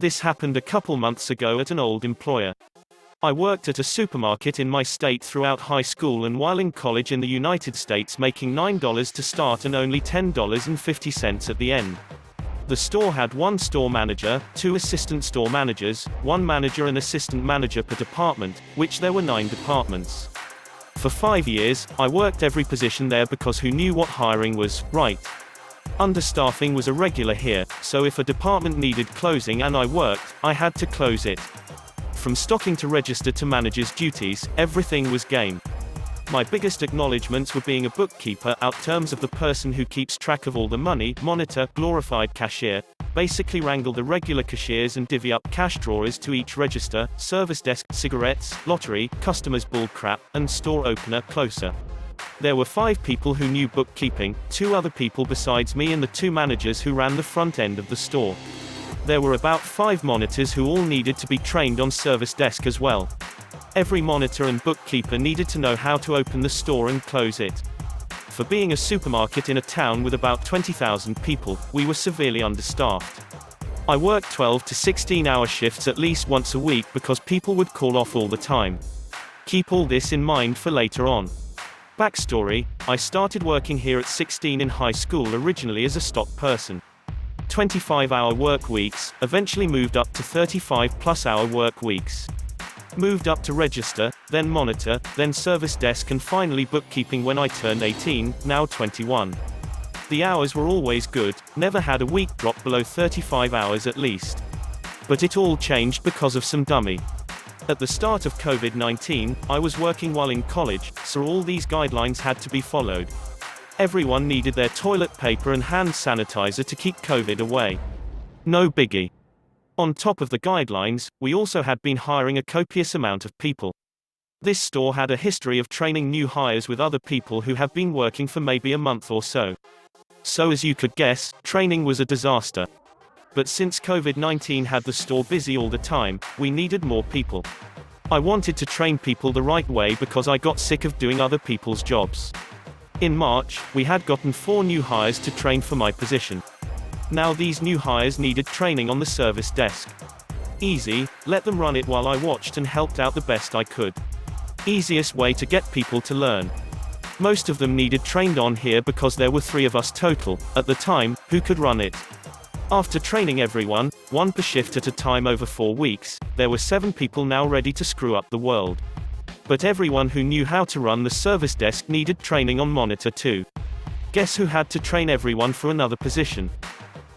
This happened a couple months ago at an old employer. I worked at a supermarket in my state throughout high school and while in college in the United States, making $9 to start and only $10.50 at the end. The store had one store manager, two assistant store managers, one manager and assistant manager per department, which there were 9 departments. For 5 years, I worked every position there because who knew what hiring was, right? Understaffing was a regular here, so if a department needed closing and I worked, I had to close it. From stocking to register to manager's duties, everything was game. My biggest acknowledgements were being a bookkeeper, out terms of the person who keeps track of all the money, monitor, glorified cashier, basically wrangle the regular cashiers and divvy up cash drawers to each register, service desk, cigarettes, lottery, customers bull crap, and store opener, closer. There were 5 people who knew bookkeeping, 2 other people besides me and the 2 managers who ran the front end of the store. There were about 5 monitors who all needed to be trained on service desk as well. Every monitor and bookkeeper needed to know how to open the store and close it. For being a supermarket in a town with about 20,000 people, we were severely understaffed. I worked 12 to 16-hour shifts at least once a week because people would call off all the time. Keep all this in mind for later on. Backstory: I started working here at 16 in high school, originally as a stock person. 25-hour work weeks, eventually moved up to 35-plus-hour work weeks. Moved up to register, then monitor, then service desk and finally bookkeeping when I turned 18, now 21. The hours were always good, never had a week drop below 35 hours at least. But it all changed because of some dummy. At the start of COVID-19, I was working while in college, so all these guidelines had to be followed. Everyone needed their toilet paper and hand sanitizer to keep COVID away. No biggie. On top of the guidelines, we also had been hiring a copious amount of people. This store had a history of training new hires with other people who have been working for maybe a month or so. So as you could guess, training was a disaster. But since COVID-19 had the store busy all the time, we needed more people. I wanted to train people the right way because I got sick of doing other people's jobs. In March, we had gotten 4 new hires to train for my position. Now these new hires needed training on the service desk. Easy, let them run it while I watched and helped out the best I could. Easiest way to get people to learn. Most of them needed trained on here because there were 3 of us total, at the time, who could run it. After training everyone, 1 per shift at a time over 4 weeks, there were 7 people now ready to screw up the world. But everyone who knew how to run the service desk needed training on monitor too. Guess who had to train everyone for another position?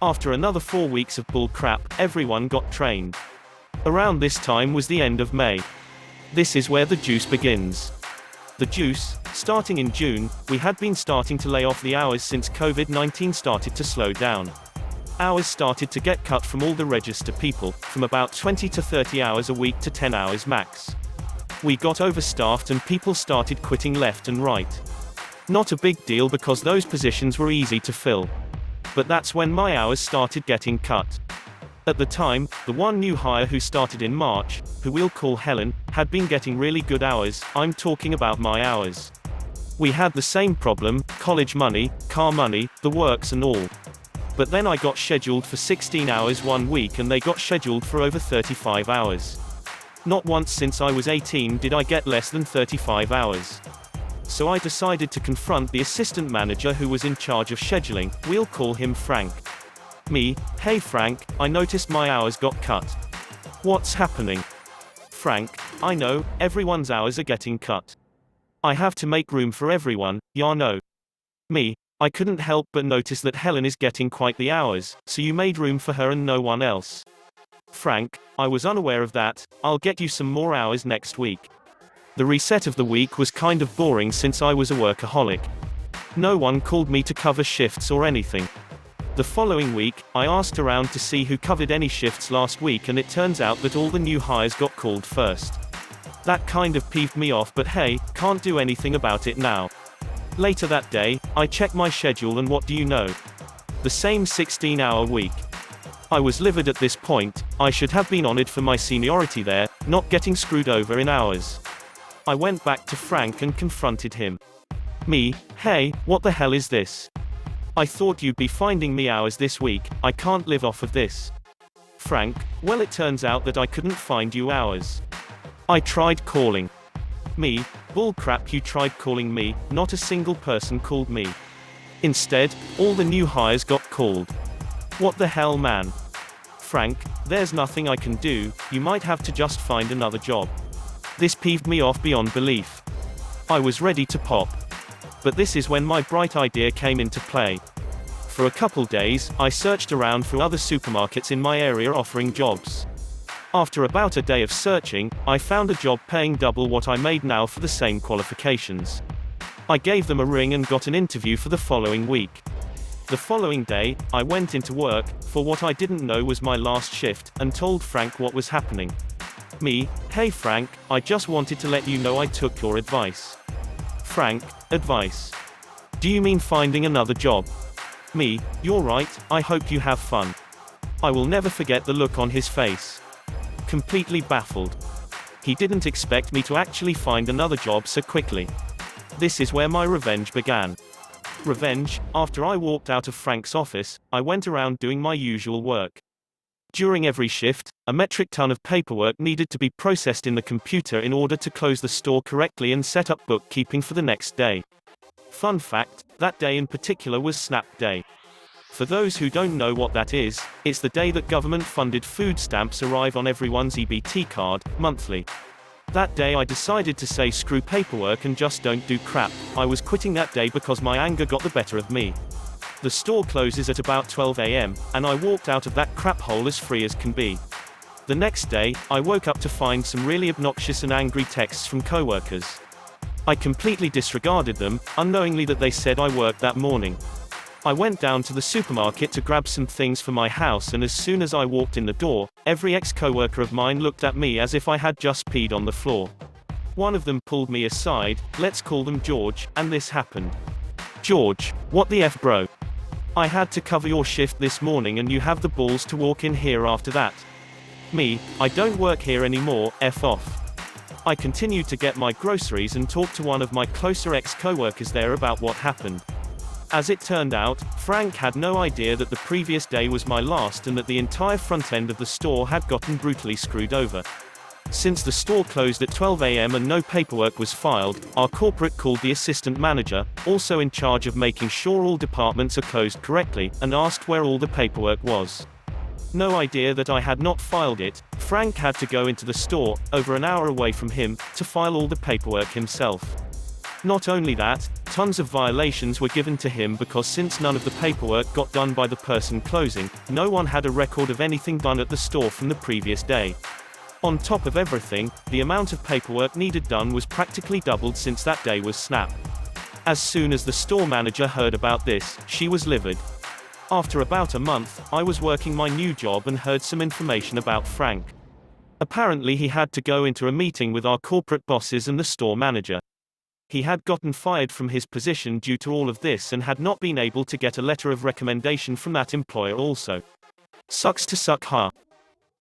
After another 4 weeks of bull crap, everyone got trained. Around this time was the end of May. This is where the juice begins. The juice: starting in June, we had been starting to lay off the hours since COVID-19 started to slow down. Hours started to get cut from all the register people, from about 20 to 30 hours a week to 10 hours max. We got overstaffed and people started quitting left and right. Not a big deal because those positions were easy to fill. But that's when my hours started getting cut. At the time, the one new hire who started in March, who we'll call Helen, had been getting really good hours. I'm talking about my hours. We had the same problem: college money, car money, the works and all. But then I got scheduled for 16 hours one week and they got scheduled for over 35 hours. Not once since I was 18 did I get less than 35 hours. So I decided to confront the assistant manager who was in charge of scheduling. We'll call him Frank. Me: "Hey Frank, I noticed my hours got cut. What's happening?" Frank: "I know, everyone's hours are getting cut. I have to make room for everyone, ya know." Me: "I couldn't help but notice that Helen is getting quite the hours, so you made room for her and no one else." Frank: "I was unaware of that, I'll get you some more hours next week." The reset of the week was kind of boring since I was a workaholic. No one called me to cover shifts or anything. The following week, I asked around to see who covered any shifts last week and it turns out that all the new hires got called first. That kind of peeved me off, but hey, can't do anything about it now. Later that day, I checked my schedule and what do you know? The same 16-hour week. I was livid at this point. I should have been honored for my seniority there, not getting screwed over in hours. I went back to Frank and confronted him. Me: "Hey, what the hell is this? I thought you'd be finding me hours this week, I can't live off of this." Frank, well, it turns out that I couldn't find you hours. I tried calling. Me, bullcrap, you tried calling me, not a single person called me. Instead, all the new hires got called. What the hell, man? Frank, there's nothing I can do, you might have to just find another job. This peeved me off beyond belief. I was ready to pop. But this is when my bright idea came into play. For a couple days, I searched around for other supermarkets in my area offering jobs. After about a day of searching, I found a job paying double what I made now for the same qualifications. I gave them a ring and got an interview for the following week. The following day, I went into work, for what I didn't know was my last shift, and told Frank what was happening. Me, hey Frank, I just wanted to let you know I took your advice. Frank, advice? Do you mean finding another job? Me, you're right, I hope you have fun. I will never forget the look on his face. Completely baffled. He didn't expect me to actually find another job so quickly. This is where my revenge began. Revenge, after I walked out of Frank's office, I went around doing my usual work. During every shift, a metric ton of paperwork needed to be processed in the computer in order to close the store correctly and set up bookkeeping for the next day. Fun fact, that day in particular was Snap Day. For those who don't know what that is, it's the day that government-funded food stamps arrive on everyone's EBT card, monthly. That day I decided to say screw paperwork and just don't do crap. I was quitting that day because my anger got the better of me. The store closes at about 12 AM, and I walked out of that crap hole as free as can be. The next day, I woke up to find some really obnoxious and angry texts from coworkers. I completely disregarded them, unknowingly that they said I worked that morning. I went down to the supermarket to grab some things for my house, and as soon as I walked in the door, every ex-coworker of mine looked at me as if I had just peed on the floor. One of them pulled me aside, let's call them George, and this happened. George, what the F, bro? I had to cover your shift this morning and you have the balls to walk in here after that. Me, I don't work here anymore, F off. I continued to get my groceries and talked to one of my closer ex-coworkers there about what happened. As it turned out, Frank had no idea that the previous day was my last and that the entire front end of the store had gotten brutally screwed over. Since the store closed at 12 AM and no paperwork was filed, our corporate called the assistant manager, also in charge of making sure all departments are closed correctly, and asked where all the paperwork was. No idea that I had not filed it. Frank had to go into the store, over an hour away from him, to file all the paperwork himself. Not only that, tons of violations were given to him because since none of the paperwork got done by the person closing, no one had a record of anything done at the store from the previous day. On top of everything, the amount of paperwork needed done was practically doubled since that day was Snap. As soon as the store manager heard about this, she was livid. After about a month, I was working my new job and heard some information about Frank. Apparently he had to go into a meeting with our corporate bosses and the store manager. He had gotten fired from his position due to all of this and had not been able to get a letter of recommendation from that employer also. Sucks to suck, huh?